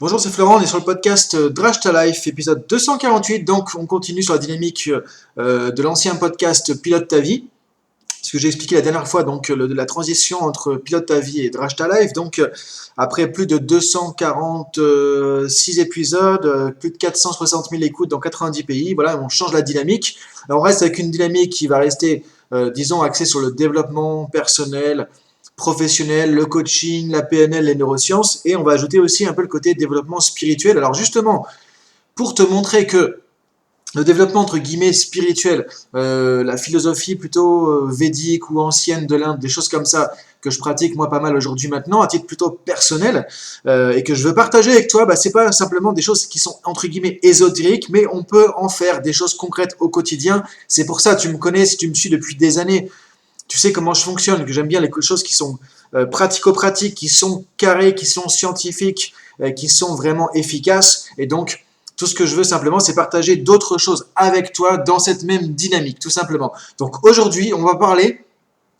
Bonjour, c'est Florent, on est sur le podcast Drage ta Life, épisode 248. Donc, on continue sur la dynamique de l'ancien podcast Pilote ta vie. Ce que j'ai expliqué la dernière fois, donc de la transition entre Pilote ta vie et Drage ta Life. Donc, après plus de 246 épisodes, plus de 460 000 écoutes dans 90 pays, voilà, on change la dynamique. Alors, on reste avec une dynamique qui va rester, disons, axée sur le développement personnel, professionnel, le coaching, la PNL, les neurosciences, et on va ajouter aussi un peu le côté développement spirituel. Alors justement, pour te montrer que le développement entre guillemets spirituel, la philosophie plutôt védique ou ancienne de l'Inde, des choses comme ça que je pratique moi pas mal aujourd'hui maintenant à titre plutôt personnel et que je veux partager avec toi, c'est pas simplement des choses qui sont entre guillemets ésotériques, mais on peut en faire des choses concrètes au quotidien. C'est pour ça, tu me connais, si tu me suis depuis des années, tu sais comment je fonctionne, que j'aime bien les choses qui sont pratico-pratiques, qui sont carrées, qui sont scientifiques, qui sont vraiment efficaces. Et donc, tout ce que je veux simplement, c'est partager d'autres choses avec toi dans cette même dynamique, tout simplement. Donc aujourd'hui, on va parler,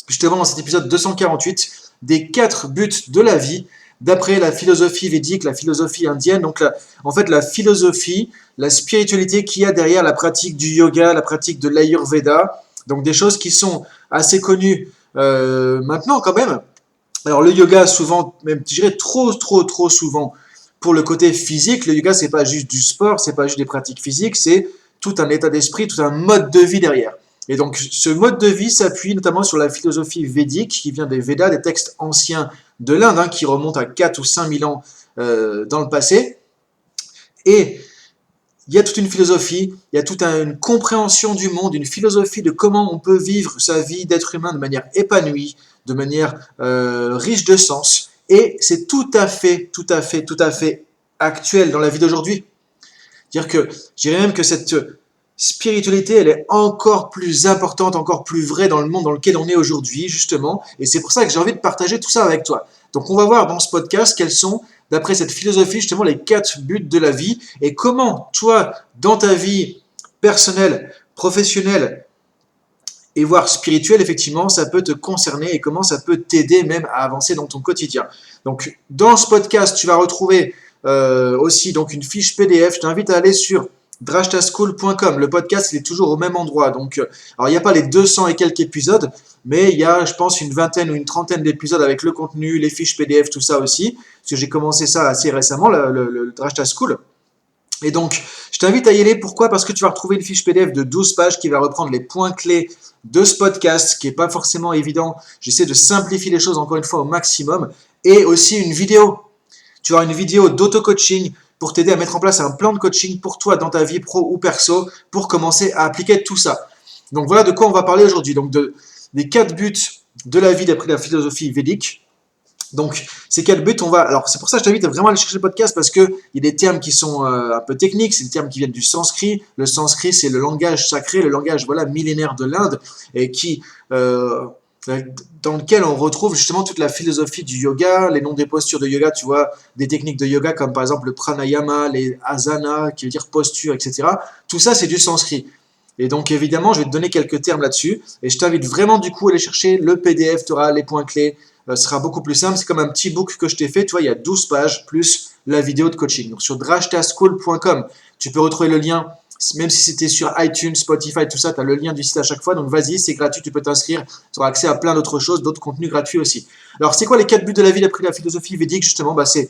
justement dans cet épisode 248, des 4 buts de la vie, d'après la philosophie védique, la philosophie indienne. Donc, en fait, la philosophie, la spiritualité qu'il y a derrière la pratique du yoga, la pratique de l'Ayurveda. Donc, des choses qui sont assez connues maintenant quand même. Alors, le yoga, souvent, même, je dirais trop souvent, pour le côté physique, le yoga, c'est pas juste du sport, c'est pas juste des pratiques physiques, c'est tout un état d'esprit, tout un mode de vie derrière. Et donc, ce mode de vie s'appuie notamment sur la philosophie védique, qui vient des Védas, des textes anciens de l'Inde, qui remontent à 4 ou 5 000 ans dans le passé. Et il y a toute une philosophie, il y a toute une compréhension du monde, une philosophie de comment on peut vivre sa vie d'être humain de manière épanouie, de manière riche de sens. Et c'est tout à fait actuel dans la vie d'aujourd'hui. C'est-à-dire que je dirais même que cette spiritualité, elle est encore plus importante, encore plus vraie dans le monde dans lequel on est aujourd'hui, justement. Et c'est pour ça que j'ai envie de partager tout ça avec toi. Donc on va voir dans ce podcast quels sont, d'après cette philosophie, justement, les 4 buts de la vie et comment toi, dans ta vie personnelle, professionnelle et voire spirituelle, effectivement, ça peut te concerner et comment ça peut t'aider même à avancer dans ton quotidien. Donc dans ce podcast, tu vas retrouver aussi donc une fiche PDF. Je t'invite à aller sur drashtaschool.com. Le podcast, il est toujours au même endroit. Donc, alors, il n'y a pas les 200 et quelques épisodes, mais il y a, je pense, une vingtaine ou une trentaine d'épisodes avec le contenu, les fiches PDF, tout ça aussi. Parce que j'ai commencé ça assez récemment, le Drashtaschool. Et donc, je t'invite à y aller. Pourquoi ? Parce que tu vas retrouver une fiche PDF de 12 pages qui va reprendre les points clés de ce podcast, qui n'est pas forcément évident. J'essaie de simplifier les choses, encore une fois, au maximum. Et aussi une vidéo. Tu auras une vidéo d'auto-coaching pour t'aider à mettre en place un plan de coaching pour toi dans ta vie pro ou perso pour commencer à appliquer tout ça. Donc voilà de quoi on va parler aujourd'hui. Donc des 4 buts de la vie d'après la philosophie védique. Donc ces 4 buts, alors c'est pour ça que je t'invite à vraiment aller chercher le podcast parce qu'il y a des termes qui sont un peu techniques, c'est des termes qui viennent du sanskrit. Le sanskrit, c'est le langage sacré, le langage millénaire de l'Inde et qui dans lequel on retrouve justement toute la philosophie du yoga, les noms des postures de yoga, tu vois, des techniques de yoga comme par exemple le pranayama, les asana, qui veut dire posture, etc. Tout ça, c'est du sanskrit. Et donc évidemment, je vais te donner quelques termes là-dessus, et je t'invite vraiment du coup à aller chercher le PDF, tu auras les points clés, ce sera beaucoup plus simple, c'est comme un petit book que je t'ai fait, tu vois, il y a 12 pages, plus la vidéo de coaching. Donc sur drashtaschool.com, tu peux retrouver le lien. Même si c'était sur iTunes, Spotify, tout ça, tu as le lien du site à chaque fois. Donc vas-y, c'est gratuit, tu peux t'inscrire. Tu auras accès à plein d'autres choses, d'autres contenus gratuits aussi. Alors, c'est quoi les 4 buts de la vie d'après la philosophie védique, justement ? C'est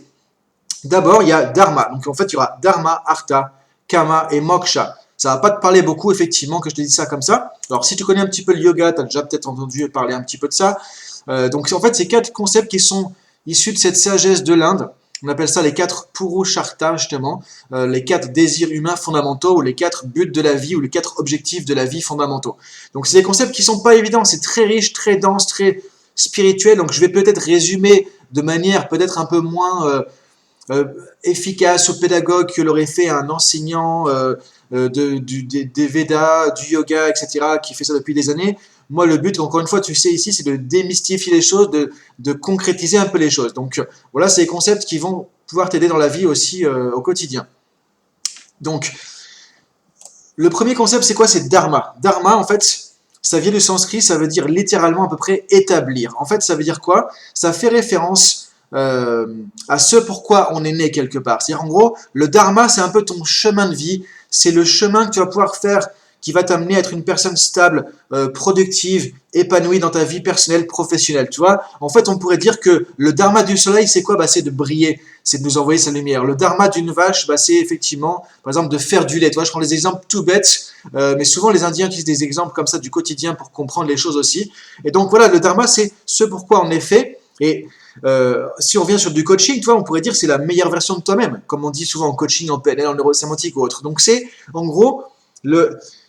d'abord, il y a Dharma. Donc en fait, il y aura Dharma, Artha, Kama et Moksha. Ça va pas te parler beaucoup, effectivement, que je te dise ça comme ça. Alors, si tu connais un petit peu le yoga, tu as déjà peut-être entendu parler un petit peu de ça. Donc en fait, c'est 4 concepts qui sont issus de cette sagesse de l'Inde. On appelle ça les 4 Purushartha, justement, les 4 désirs humains fondamentaux, ou les 4 buts de la vie, ou les 4 objectifs de la vie fondamentaux. Donc c'est des concepts qui sont pas évidents, c'est très riche, très dense, très spirituel, donc je vais peut-être résumer de manière peut-être un peu moins efficace ou pédagogue que l'aurait fait un enseignant des Védas, du yoga, etc., qui fait ça depuis des années. Moi, le but, encore une fois, tu sais ici, c'est de démystifier les choses, de concrétiser un peu les choses. Donc, voilà, c'est des concepts qui vont pouvoir t'aider dans la vie aussi au quotidien. Donc, le premier concept, c'est quoi ? C'est Dharma. Dharma, en fait, ça vient du sanskrit, ça veut dire littéralement à peu près établir. En fait, ça veut dire quoi ? Ça fait référence à ce pourquoi on est né quelque part. C'est-à-dire en gros, le dharma, c'est un peu ton chemin de vie, c'est le chemin que tu vas pouvoir faire qui va t'amener à être une personne stable, productive, épanouie dans ta vie personnelle, professionnelle. Tu vois, en fait, on pourrait dire que le dharma du soleil, c'est quoi? Bah, c'est de briller, c'est de nous envoyer sa lumière. Le dharma d'une vache, bah, c'est effectivement, par exemple, de faire du lait. Tu vois, je prends des exemples tout bêtes, mais souvent les Indiens utilisent des exemples comme ça du quotidien pour comprendre les choses aussi. Et donc voilà, le dharma, c'est ce pourquoi on est fait. Et si on revient sur du coaching, tu vois, on pourrait dire que c'est la meilleure version de toi-même, comme on dit souvent en coaching, en PNL, en neurosémantique ou autre. Donc c'est, en gros,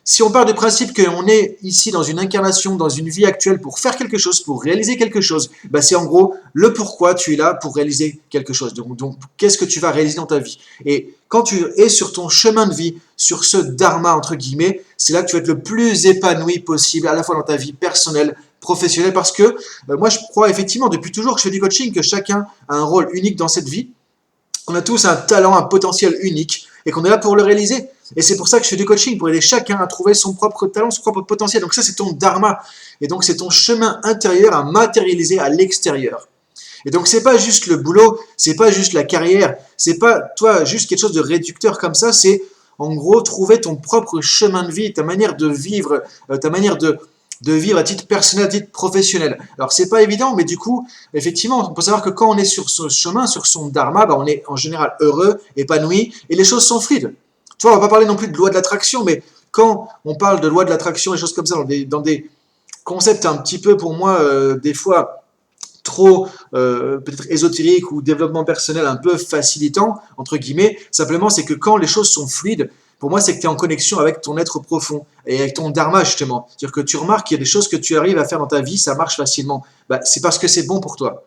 si on part du principe qu'on est ici dans une incarnation, dans une vie actuelle pour faire quelque chose, pour réaliser quelque chose, bah c'est en gros le pourquoi tu es là pour réaliser quelque chose. Donc qu'est-ce que tu vas réaliser dans ta vie? Et quand tu es sur ton chemin de vie, sur ce dharma, entre guillemets, c'est là que tu vas être le plus épanoui possible, à la fois dans ta vie personnelle, professionnelle, parce que moi je crois effectivement depuis toujours que je fais du coaching, que chacun a un rôle unique dans cette vie. On a tous un talent, un potentiel unique et qu'on est là pour le réaliser. Et c'est pour ça que je fais du coaching, pour aider chacun à trouver son propre talent, son propre potentiel. Donc ça, c'est ton dharma. Et donc, c'est ton chemin intérieur à matérialiser à l'extérieur. Et donc, c'est pas juste le boulot, c'est pas juste la carrière, c'est pas, toi, juste quelque chose de réducteur comme ça, c'est, en gros, trouver ton propre chemin de vie, ta manière de vivre, ta manière de vivre à titre personnel, à titre professionnel. Alors, c'est pas évident, mais du coup, effectivement, on peut savoir que quand on est sur ce chemin, sur son dharma, bah, on est en général heureux, épanoui, et les choses sont fluides. Tu vois, on va pas parler non plus de loi de l'attraction, mais quand on parle de loi de l'attraction et choses comme ça, dans des concepts un petit peu, pour moi, des fois, trop peut-être ésotérique ou développement personnel un peu facilitant, entre guillemets, simplement c'est que quand les choses sont fluides, pour moi c'est que tu es en connexion avec ton être profond et avec ton dharma justement. C'est-à-dire que tu remarques qu'il y a des choses que tu arrives à faire dans ta vie, ça marche facilement. Bah, c'est parce que c'est bon pour toi.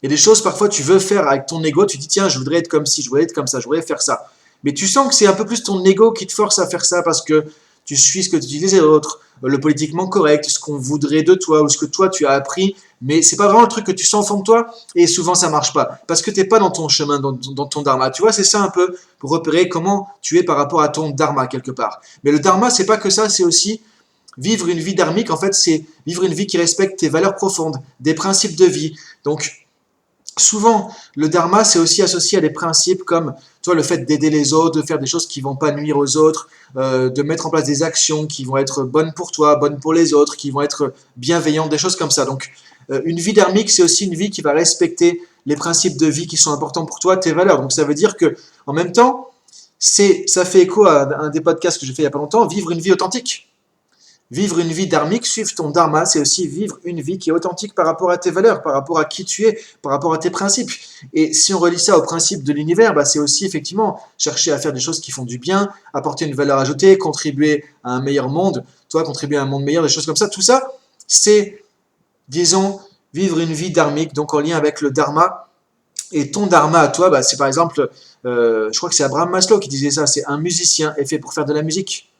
Il y a des choses parfois tu veux faire avec ton ego, tu dis tiens je voudrais être comme ci, je voudrais être comme ça, je voudrais faire ça. Mais tu sens que c'est un peu plus ton ego qui te force à faire ça parce que tu suis ce que tu dis les autres, le politiquement correct, ce qu'on voudrait de toi ou ce que toi tu as appris, mais c'est pas vraiment le truc que tu sens au fond de toi et souvent ça marche pas parce que t'es pas dans ton chemin, dans ton dharma. Tu vois, c'est ça un peu pour repérer comment tu es par rapport à ton dharma quelque part. Mais le dharma, c'est pas que ça, c'est aussi vivre une vie dharmique. En fait, c'est vivre une vie qui respecte tes valeurs profondes, des principes de vie. Donc, souvent, le dharma, c'est aussi associé à des principes comme toi, le fait d'aider les autres, de faire des choses qui vont pas nuire aux autres, de mettre en place des actions qui vont être bonnes pour toi, bonnes pour les autres, qui vont être bienveillantes, des choses comme ça. Donc, une vie dharmique, c'est aussi une vie qui va respecter les principes de vie qui sont importants pour toi, tes valeurs. Donc, ça veut dire que, en même temps, ça fait écho à un des podcasts que j'ai fait il y a pas longtemps, vivre une vie authentique. Vivre une vie dharmique, suivre ton dharma, c'est aussi vivre une vie qui est authentique par rapport à tes valeurs, par rapport à qui tu es, par rapport à tes principes. Et si on relie ça aux principes de l'univers, bah c'est aussi effectivement chercher à faire des choses qui font du bien, apporter une valeur ajoutée, contribuer à un meilleur monde, toi contribuer à un monde meilleur, des choses comme ça. Tout ça, c'est, disons, vivre une vie dharmique, donc en lien avec le dharma. Et ton dharma à toi, bah, c'est par exemple, je crois que c'est Abraham Maslow qui disait ça, c'est un musicien est fait pour faire de la musique.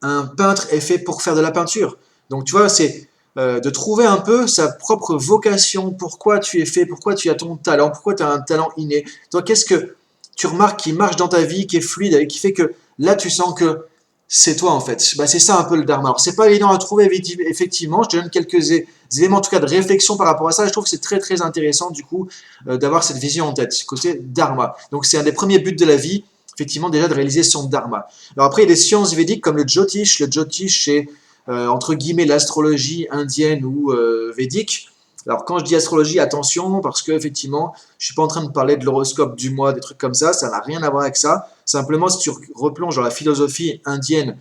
Un peintre est fait pour faire de la peinture. Donc tu vois, c'est de trouver un peu sa propre vocation, pourquoi tu es fait, pourquoi tu as ton talent, pourquoi tu as un talent inné. Toi, qu'est-ce que tu remarques qui marche dans ta vie, qui est fluide, et qui fait que là, tu sens que c'est toi en fait. Bah, c'est ça un peu le dharma. Alors c'est pas évident à trouver effectivement, je te donne quelques éléments en tout cas de réflexion par rapport à ça. Je trouve que c'est très très intéressant du coup d'avoir cette vision en tête, côté dharma. Donc c'est un des premiers buts de la vie, effectivement déjà de réaliser son dharma. Alors après, il y a des sciences védiques comme le Jyotish. Le Jyotish, c'est entre guillemets l'astrologie indienne ou védique. Alors quand je dis astrologie, attention, parce que effectivement, je suis pas en train de parler de l'horoscope du mois, des trucs comme ça n'a rien à voir avec ça. Simplement, si tu replonges dans la philosophie indienne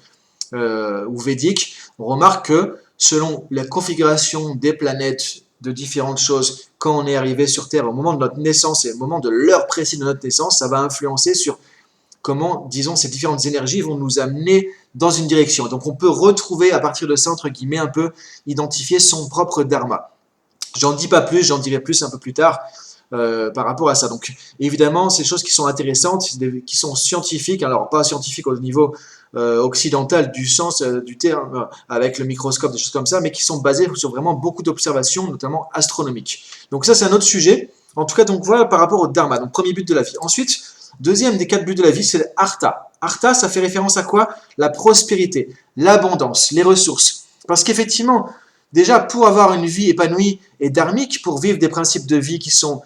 ou védique, on remarque que selon la configuration des planètes, de différentes choses, quand on est arrivé sur Terre au moment de notre naissance et au moment de l'heure précise de notre naissance, ça va influencer sur comment, disons, ces différentes énergies vont nous amener dans une direction. Donc on peut retrouver à partir de ça, entre guillemets, un peu identifier son propre dharma. J'en dis pas plus, j'en dirai plus un peu plus tard par rapport à ça. Donc évidemment, c'est des choses qui sont intéressantes, qui sont scientifiques, alors pas scientifiques au niveau occidental du sens du terme, avec le microscope, des choses comme ça, mais qui sont basées sur vraiment beaucoup d'observations, notamment astronomiques. Donc ça, c'est un autre sujet. En tout cas, donc voilà par rapport au dharma, donc premier but de la vie. Ensuite, deuxième des 4 buts de la vie, c'est l'artha. Artha, ça fait référence à quoi? La prospérité, l'abondance, les ressources. Parce qu'effectivement, déjà, pour avoir une vie épanouie et dharmique, pour vivre des principes de vie qui sont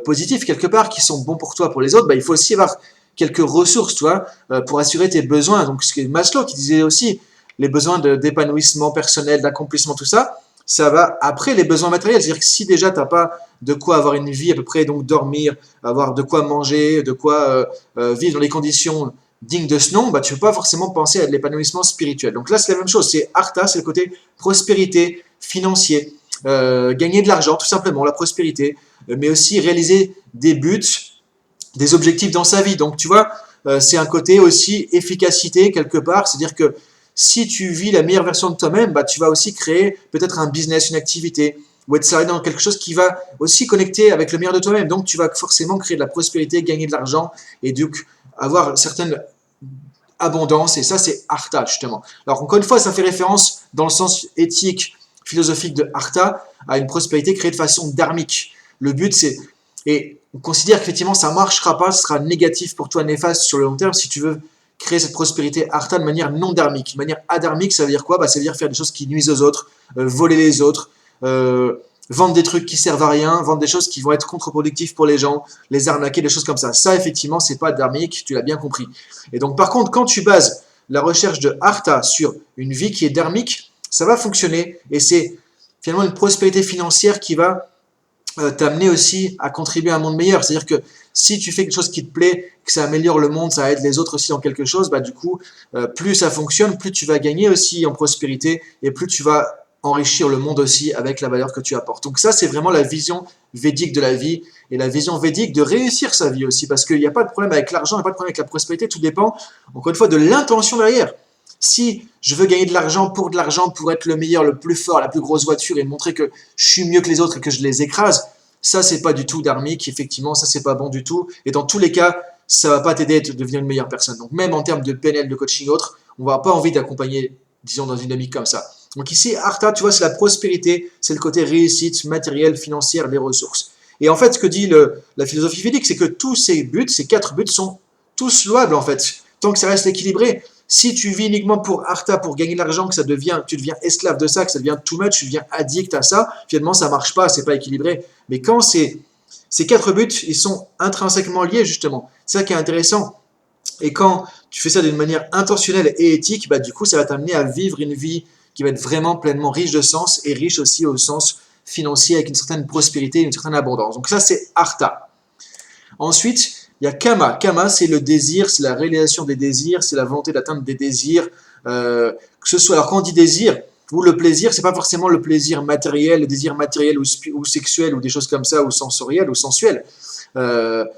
positifs quelque part, qui sont bons pour toi, pour les autres, bah, il faut aussi avoir quelques ressources, tu vois, pour assurer tes besoins. Donc, ce que Maslow qui disait aussi, les besoins d'épanouissement personnel, d'accomplissement, tout ça, ça va après les besoins matériels. C'est-à-dire que si déjà tu n'as pas de quoi avoir une vie à peu près, donc dormir, avoir de quoi manger, de quoi vivre dans les conditions dignes de ce nom, bah, tu ne peux pas forcément penser à de l'épanouissement spirituel. Donc là, c'est la même chose. C'est Artha, c'est le côté prospérité, financier, gagner de l'argent, tout simplement, la prospérité, mais aussi réaliser des buts, des objectifs dans sa vie. Donc, tu vois, c'est un côté aussi efficacité quelque part. C'est-à-dire que si tu vis la meilleure version de toi-même, bah, tu vas aussi créer peut-être un business, une activité, ou être salarié dans quelque chose qui va aussi connecter avec le meilleur de toi-même. Donc, tu vas forcément créer de la prospérité, gagner de l'argent, et donc avoir certaines abondance, et ça, c'est Artha, justement. Alors, encore une fois, ça fait référence, dans le sens éthique, philosophique de Artha, à une prospérité créée de façon dharmique. Le but, c'est... Et on considère qu'effectivement, ça ne marchera pas, ce sera négatif pour toi, néfaste sur le long terme, si tu veux créer cette prospérité Artha de manière non dharmique. De manière adharmique, ça veut dire quoi? Bah, ça veut dire faire des choses qui nuisent aux autres, voler les autres, vendre des trucs qui servent à rien, vendre des choses qui vont être contre-productives pour les gens, les arnaquer, des choses comme ça. Ça, effectivement, c'est pas dharmique, tu l'as bien compris. Et donc, par contre, quand tu bases la recherche de Artha sur une vie qui est dharmique, ça va fonctionner, et c'est finalement une prospérité financière qui va t'amener aussi à contribuer à un monde meilleur. C'est-à-dire que si tu fais quelque chose qui te plaît, que ça améliore le monde, ça aide les autres aussi dans quelque chose, bah du coup, plus ça fonctionne, plus tu vas gagner aussi en prospérité, et plus tu vas enrichir le monde aussi avec la valeur que tu apportes. Donc ça, c'est vraiment la vision védique de la vie, et la vision védique de réussir sa vie aussi, parce qu'il n'y a pas de problème avec l'argent, il n'y a pas de problème avec la prospérité, tout dépend, encore une fois, de l'intention derrière. Si je veux gagner de l'argent, pour être le meilleur, le plus fort, la plus grosse voiture, et montrer que je suis mieux que les autres et que je les écrase, ça, c'est pas du tout dharmique, effectivement, ça, c'est pas bon du tout, et dans tous les cas, ça va pas t'aider à devenir une meilleure personne. Donc même en termes de PNL, de coaching autre, on va pas envie d'accompagner, disons, dans une dynamique comme ça. Donc ici, Artha, tu vois, c'est la prospérité, c'est le côté réussite matérielle, financière, les ressources. Et en fait, ce que dit la philosophie védique, c'est que tous ces buts, ces 4 buts, sont tous louables, en fait, tant que ça reste équilibré. Si tu vis uniquement pour Artha, pour gagner de l'argent, que tu deviens esclave de ça, que ça devient too much, tu deviens addict à ça, finalement, ça marche pas, c'est pas équilibré. Mais quand ces 4 buts, ils sont intrinsèquement liés, justement. C'est ça qui est intéressant. Et quand tu fais ça d'une manière intentionnelle et éthique, bah, du coup, ça va t'amener à vivre une vie qui va être vraiment pleinement riche de sens, et riche aussi au sens financier, avec une certaine prospérité, une certaine abondance. Donc ça, c'est Artha. Ensuite, il y a Kama. Kama, c'est le désir, c'est la réalisation des désirs, c'est la volonté d'atteindre des désirs. Que ce soit, alors quand on dit désir, ou le plaisir, c'est pas forcément le plaisir matériel, le désir matériel ou sexuel, ou des choses comme ça, ou sensoriel, ou sensuel.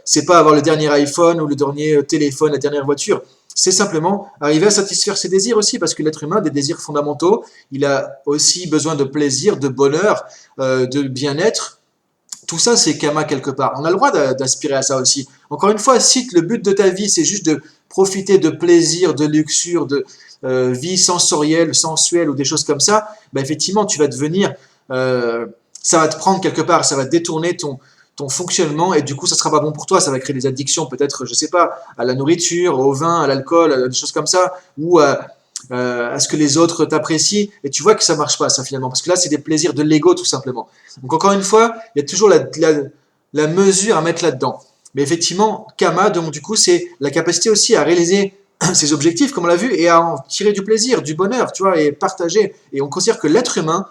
C'est pas avoir le dernier iPhone, ou le dernier téléphone, la dernière voiture. C'est simplement arriver à satisfaire ses désirs aussi, parce que l'être humain a des désirs fondamentaux. Il a aussi besoin de plaisir, de bonheur, de bien-être. Tout ça, c'est Kama quelque part. On a le droit d'aspirer à ça aussi. Encore une fois, si le but de ta vie, c'est juste de profiter de plaisir, de luxure, de vie sensorielle, sensuelle ou des choses comme ça, bah effectivement, tu vas devenir... ça va te prendre quelque part, ça va détourner ton fonctionnement, et du coup, ça sera pas bon pour toi. Ça va créer des addictions, peut-être, je sais pas, à la nourriture, au vin, à l'alcool, à des choses comme ça, ou à ce que les autres t'apprécient, et tu vois que ça marche pas, ça, finalement, parce que là, c'est des plaisirs de l'ego, tout simplement. Donc, encore une fois, il y a toujours la mesure à mettre là-dedans. Mais effectivement, Kama, donc, du coup, c'est la capacité aussi à réaliser ses objectifs, comme on l'a vu, et à en tirer du plaisir, du bonheur, tu vois, et partager. Et on considère que l'être humain,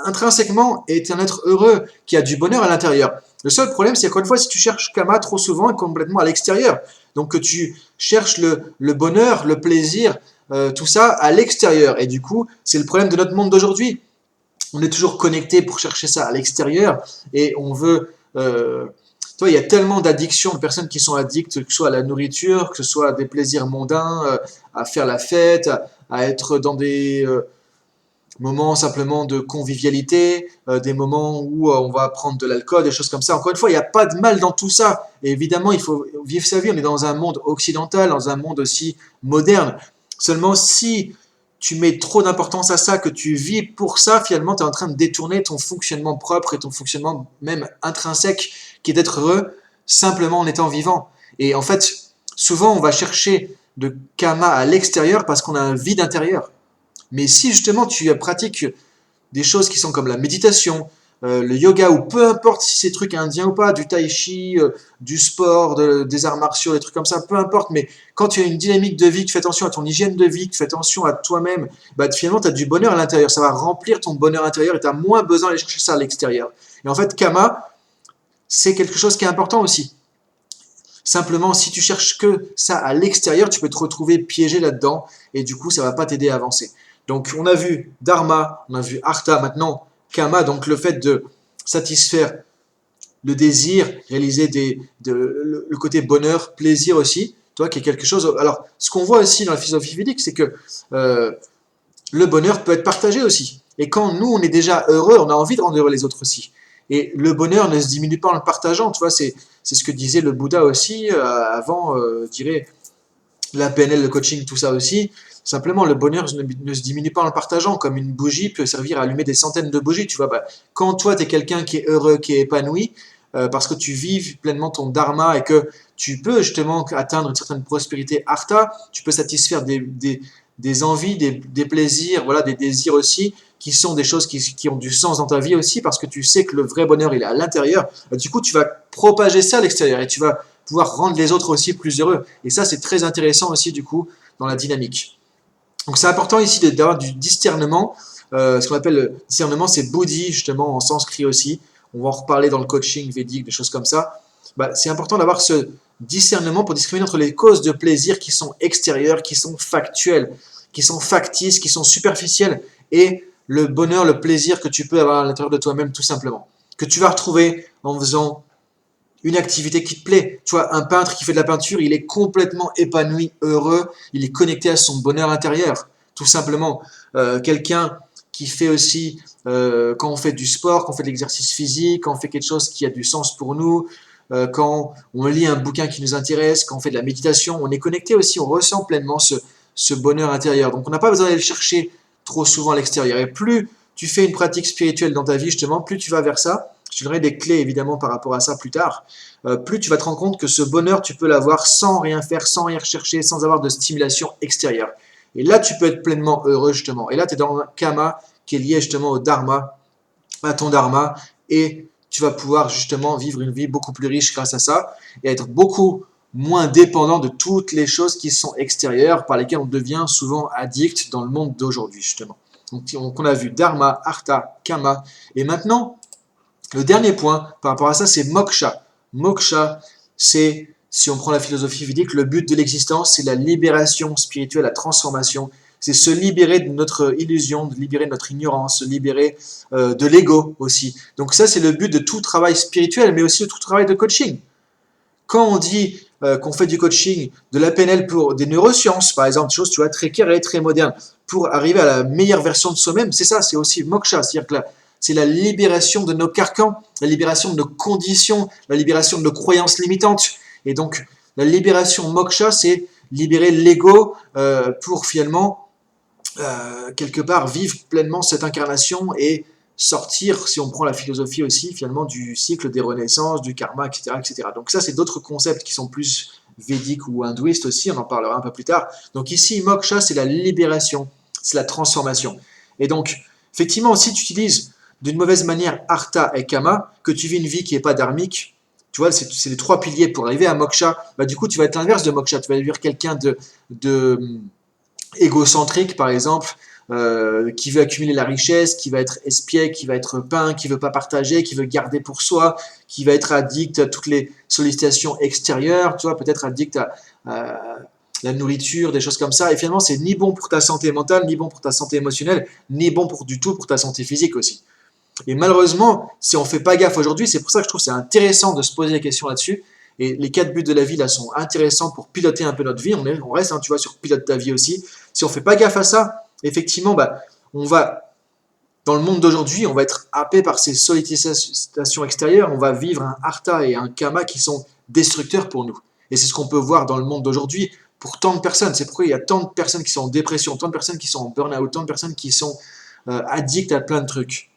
intrinsèquement, est un être heureux, qui a du bonheur à l'intérieur. Le seul problème, c'est qu'encore une fois, si tu cherches Kama trop souvent et complètement à l'extérieur, donc que tu cherches le bonheur, le plaisir, tout ça à l'extérieur. Et du coup, c'est le problème de notre monde d'aujourd'hui. On est toujours connecté pour chercher ça à l'extérieur, et on veut... tu vois, il y a tellement d'addictions, de personnes qui sont addictes, que ce soit à la nourriture, que ce soit à des plaisirs mondains, à faire la fête, à être dans des moments simplement de convivialité, des moments où on va prendre de l'alcool, des choses comme ça. Encore une fois, il n'y a pas de mal dans tout ça. Et évidemment, il faut vivre sa vie. On est dans un monde occidental, dans un monde aussi moderne. Seulement, si tu mets trop d'importance à ça, que tu vis pour ça, finalement, tu es en train de détourner ton fonctionnement propre et ton fonctionnement même intrinsèque, qui est d'être heureux simplement en étant vivant. Et en fait, souvent, on va chercher de Kama à l'extérieur parce qu'on a un vide intérieur. Mais si justement tu pratiques des choses qui sont comme la méditation, le yoga, ou peu importe si c'est truc indien ou pas, du tai chi, du sport, des arts martiaux, des trucs comme ça, peu importe, mais quand tu as une dynamique de vie, que tu fais attention à ton hygiène de vie, que tu fais attention à toi-même, bah, finalement, tu as du bonheur à l'intérieur. Ça va remplir ton bonheur intérieur et tu as moins besoin d'aller chercher ça à l'extérieur. Et en fait, Kama, c'est quelque chose qui est important aussi. Simplement, si tu cherches que ça à l'extérieur, tu peux te retrouver piégé là-dedans et du coup, ça va pas t'aider à avancer. Donc, on a vu Dharma, on a vu Artha, maintenant Kama, donc le fait de satisfaire le désir, réaliser le côté bonheur, plaisir aussi, toi, qui est quelque chose. Alors, ce qu'on voit aussi dans la philosophie védique, c'est que euh, le bonheur peut être partagé aussi. Et quand nous, on est déjà heureux, on a envie de rendre heureux les autres aussi. Et le bonheur ne se diminue pas en le partageant, tu vois, c'est ce que disait le Bouddha aussi avant, je dirais, la PNL, le coaching, tout ça aussi. Simplement, le bonheur ne se diminue pas en le partageant, comme une bougie peut servir à allumer des centaines de bougies, tu vois. Bah, quand toi, tu es quelqu'un qui est heureux, qui est épanoui, parce que tu vis pleinement ton dharma et que tu peux justement atteindre une certaine prospérité artha, tu peux satisfaire des envies, des plaisirs, voilà, des désirs aussi, qui sont des choses qui ont du sens dans ta vie aussi, parce que tu sais que le vrai bonheur, il est à l'intérieur. Du coup, tu vas propager ça à l'extérieur et tu vas pouvoir rendre les autres aussi plus heureux. Et ça, c'est très intéressant aussi, du coup, dans la dynamique. Donc, c'est important ici d'avoir du discernement. Ce qu'on appelle le discernement, c'est buddhi, justement, en sanskrit aussi. On va en reparler dans le coaching védique, des choses comme ça. Bah, c'est important d'avoir ce discernement pour discriminer entre les causes de plaisir qui sont extérieures, qui sont factuelles, qui sont factices, qui sont superficielles, et le bonheur, le plaisir que tu peux avoir à l'intérieur de toi-même, tout simplement. Que tu vas retrouver en faisant une activité qui te plaît. Tu vois, un peintre qui fait de la peinture, il est complètement épanoui, heureux, il est connecté à son bonheur intérieur, tout simplement. Quelqu'un qui fait aussi, quand on fait du sport, quand on fait de l'exercice physique, quand on fait quelque chose qui a du sens pour nous, quand on lit un bouquin qui nous intéresse, quand on fait de la méditation, on est connecté aussi, on ressent pleinement ce bonheur intérieur. Donc on n'a pas besoin d'aller le chercher trop souvent à l'extérieur. Et plus tu fais une pratique spirituelle dans ta vie, justement, plus tu vas vers ça. Je te donnerai des clés évidemment par rapport à ça plus tard. Plus tu vas te rendre compte que ce bonheur, tu peux l'avoir sans rien faire, sans rien rechercher, sans avoir de stimulation extérieure. Et là, tu peux être pleinement heureux justement. Et là, tu es dans un kama qui est lié justement au dharma, à ton dharma, et tu vas pouvoir justement vivre une vie beaucoup plus riche grâce à ça, et être beaucoup moins dépendant de toutes les choses qui sont extérieures, par lesquelles on devient souvent addict dans le monde d'aujourd'hui justement. Donc on a vu dharma, artha, kama, et maintenant, le dernier point par rapport à ça, c'est moksha. Moksha, c'est, si on prend la philosophie védique, le but de l'existence, c'est la libération spirituelle, la transformation. C'est se libérer de notre illusion, de libérer de notre ignorance, se libérer de l'ego aussi. Donc ça, c'est le but de tout travail spirituel, mais aussi de tout travail de coaching. Quand on dit qu'on fait du coaching, de la PNL pour des neurosciences, par exemple, des choses, tu vois, très carrées, très modernes, pour arriver à la meilleure version de soi-même, c'est ça, c'est aussi moksha, c'est-à-dire que c'est la libération de nos carcans, la libération de nos conditions, la libération de nos croyances limitantes. Et donc, la libération moksha, c'est libérer l'ego pour finalement, quelque part, vivre pleinement cette incarnation et sortir, si on prend la philosophie aussi, finalement, du cycle des renaissances, du karma, etc. etc. Donc ça, c'est d'autres concepts qui sont plus védiques ou hindouistes aussi, on en parlera un peu plus tard. Donc ici, moksha, c'est la libération, c'est la transformation. Et donc, effectivement, si tu utilises d'une mauvaise manière artha et kama, que tu vis une vie qui n'est pas dharmique, tu vois, c'est les trois piliers pour arriver à moksha, bah, du coup, tu vas être l'inverse de moksha, tu vas devenir quelqu'un de égocentrique, par exemple, qui veut accumuler la richesse, qui va être espiègle, qui va être peint, qui veut pas partager, qui veut garder pour soi, qui va être addict à toutes les sollicitations extérieures, tu vois, peut-être addict à la nourriture, des choses comme ça. Et finalement, c'est ni bon pour ta santé mentale, ni bon pour ta santé émotionnelle, ni bon du tout pour ta santé physique aussi. Et malheureusement, si on ne fait pas gaffe aujourd'hui, c'est pour ça que je trouve que c'est intéressant de se poser des questions là-dessus. Et les 4 buts de la vie là sont intéressants pour piloter un peu notre vie. On reste, hein, tu vois, sur pilote ta vie aussi. Si on ne fait pas gaffe à ça, effectivement, bah, on va, dans le monde d'aujourd'hui, on va être happé par ces sollicitations extérieures. On va vivre un artha et un kama qui sont destructeurs pour nous. Et c'est ce qu'on peut voir dans le monde d'aujourd'hui pour tant de personnes. C'est pourquoi il y a tant de personnes qui sont en dépression, tant de personnes qui sont en burn-out, tant de personnes qui sont addictes à plein de trucs.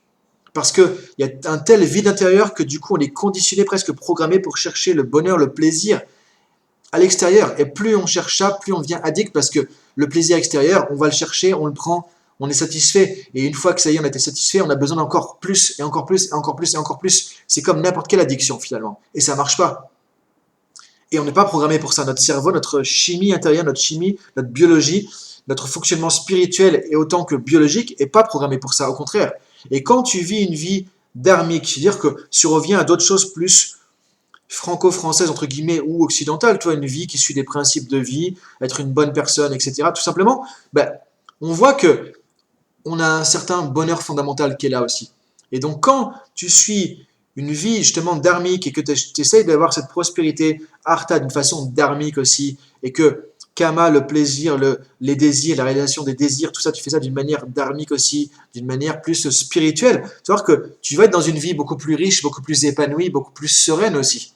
Parce qu'il y a un tel vide intérieur que du coup on est conditionné, presque programmé pour chercher le bonheur, le plaisir à l'extérieur. Et plus on cherche ça, plus on devient addict parce que le plaisir extérieur, on va le chercher, on le prend, on est satisfait. Et une fois que ça y est, on a été satisfait, on a besoin d'encore plus, et encore plus, et encore plus, et encore plus. C'est comme n'importe quelle addiction finalement. Et ça marche pas. Et on n'est pas programmé pour ça. Notre cerveau, notre chimie intérieure, notre chimie, notre biologie, notre fonctionnement spirituel et autant que biologique n'est pas programmé pour ça. Au contraire. Et quand tu vis une vie dharmique, c'est-à-dire que tu reviens à d'autres choses plus franco-françaises, entre guillemets, ou occidentales, tu vois, une vie qui suit des principes de vie, être une bonne personne, etc. Tout simplement, ben, on voit que on a un certain bonheur fondamental qui est là aussi. Et donc, quand tu suis une vie justement dharmique et que tu essayes d'avoir cette prospérité artha d'une façon dharmique aussi, et que kama, le plaisir, les désirs, la réalisation des désirs, tout ça, tu fais ça d'une manière dharmique aussi, d'une manière plus spirituelle. Tu vas voir que tu vas être dans une vie beaucoup plus riche, beaucoup plus épanouie, beaucoup plus sereine aussi.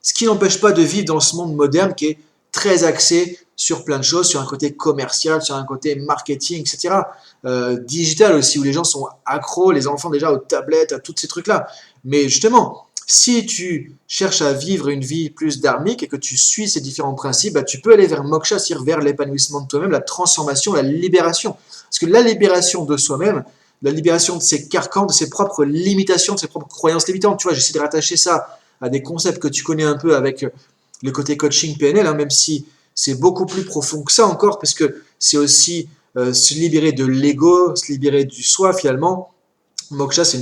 Ce qui n'empêche pas de vivre dans ce monde moderne qui est très axé sur plein de choses, sur un côté commercial, sur un côté marketing, etc. Digital aussi, où les gens sont accros, les enfants déjà aux tablettes, à tous ces trucs-là. Mais justement, si tu cherches à vivre une vie plus dharmique et que tu suis ces différents principes, bah, tu peux aller vers moksha, c'est-à-dire vers l'épanouissement de toi-même, la transformation, la libération. Parce que la libération de soi-même, la libération de ses carcans, de ses propres limitations, de ses propres croyances limitantes, tu vois, j'essaie de rattacher ça à des concepts que tu connais un peu avec le côté coaching PNL, hein, même si c'est beaucoup plus profond que ça encore, parce que c'est aussi se libérer de l'ego, se libérer du soi finalement. Moksha, c'est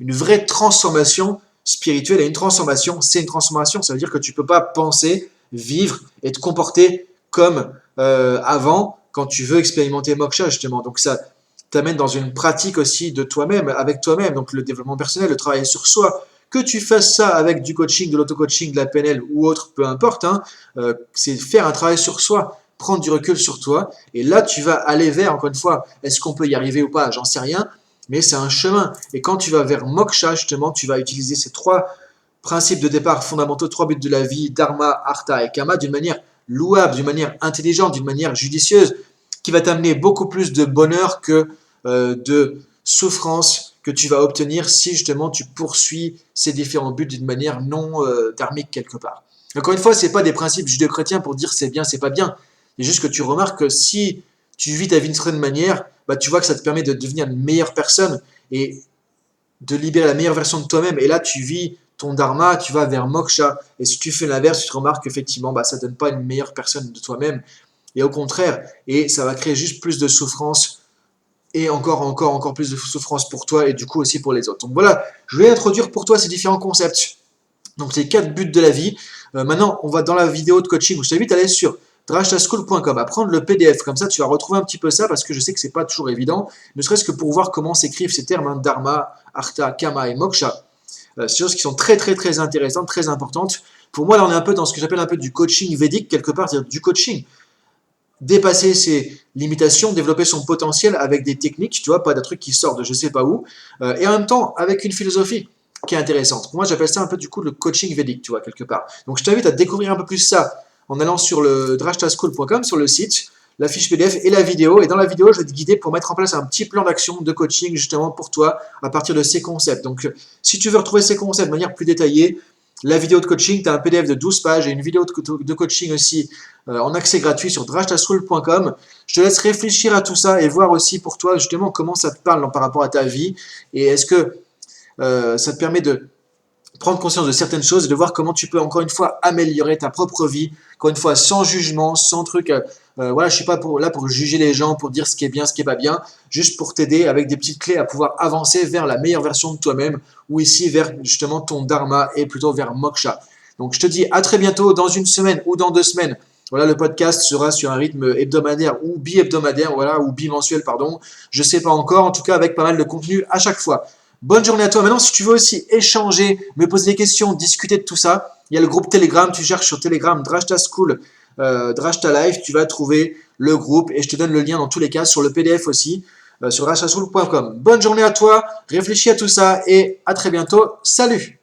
une vraie transformation spirituelle, et une transformation, c'est une transformation, ça veut dire que tu ne peux pas penser, vivre et te comporter comme avant quand tu veux expérimenter moksha justement. Donc ça t'amène dans une pratique aussi de toi-même, avec toi-même, donc le développement personnel, le travail sur soi. Que tu fasses ça avec du coaching, de l'auto-coaching, de la PNL ou autre, peu importe, hein, c'est faire un travail sur soi, prendre du recul sur toi, et là tu vas aller vers, encore une fois, est-ce qu'on peut y arriver ou pas, j'en sais rien, mais c'est un chemin. Et quand tu vas vers moksha, justement, tu vas utiliser ces trois principes de départ fondamentaux, trois buts de la vie, dharma, artha et kama, d'une manière louable, d'une manière intelligente, d'une manière judicieuse, qui va t'amener beaucoup plus de bonheur que de souffrance que tu vas obtenir si justement tu poursuis ces différents buts d'une manière non dharmique quelque part. Encore une fois, ce n'est pas des principes judéo-chrétiens pour dire c'est bien, c'est pas bien. C'est juste que tu remarques que si tu vis ta vie d'une certaine manière, bah, tu vois que ça te permet de devenir une meilleure personne et de libérer la meilleure version de toi-même. Et là, tu vis ton dharma, tu vas vers moksha. Et si tu fais l'inverse, tu te remarques qu'effectivement, bah, ça ne donne pas une meilleure personne de toi-même. Et au contraire, et ça va créer juste plus de souffrance et encore plus de souffrance pour toi et du coup aussi pour les autres. Donc voilà, je vais introduire pour toi ces différents concepts. Donc c'est 4 buts de la vie. Maintenant, on va dans la vidéo de coaching où je t'invite à aller sur drashtaschool.com, à prendre le PDF, comme ça tu vas retrouver un petit peu ça parce que je sais que c'est pas toujours évident, ne serait-ce que pour voir comment s'écrivent ces termes, hein, dharma, artha, kama et moksha. C'est des choses qui sont très très très intéressantes, très importantes. Pour moi, là on est un peu dans ce que j'appelle un peu du coaching védique, quelque part, c'est-à-dire du coaching. Dépasser ses limitations, développer son potentiel avec des techniques, tu vois, pas des trucs qui sortent de je sais pas où, et en même temps avec une philosophie qui est intéressante. Pour moi, j'appelle ça un peu du coup le coaching védique, tu vois, quelque part. Donc je t'invite à découvrir un peu plus ça en allant sur le drashtaschool.com, sur le site, la fiche PDF et la vidéo. Et dans la vidéo, je vais te guider pour mettre en place un petit plan d'action de coaching justement pour toi à partir de ces concepts. Donc si tu veux retrouver ces concepts de manière plus détaillée, la vidéo de coaching, tu as un PDF de 12 pages et une vidéo de coaching aussi en accès gratuit sur drashtaschool.com. Je te laisse réfléchir à tout ça et voir aussi pour toi justement comment ça te parle par rapport à ta vie et est-ce que ça te permet de prendre conscience de certaines choses et de voir comment tu peux encore une fois améliorer ta propre vie, encore une fois sans jugement, sans truc. Voilà, je suis pas là pour juger les gens, pour dire ce qui est bien, ce qui est pas bien, juste pour t'aider avec des petites clés à pouvoir avancer vers la meilleure version de toi-même ou ici vers justement ton dharma et plutôt vers moksha. Donc je te dis à très bientôt dans une semaine ou dans 2 semaines. Voilà, le podcast sera sur un rythme hebdomadaire ou bi-hebdomadaire, voilà, ou bimensuel, pardon. Je sais pas encore, en tout cas avec pas mal de contenu à chaque fois. Bonne journée à toi. Maintenant, si tu veux aussi échanger, me poser des questions, discuter de tout ça, il y a le groupe Telegram. Tu cherches sur Telegram Drashta School, Drashta Life. Tu vas trouver le groupe et je te donne le lien dans tous les cas sur le PDF aussi, sur drashtaschool.com. Bonne journée à toi. Réfléchis à tout ça et à très bientôt. Salut!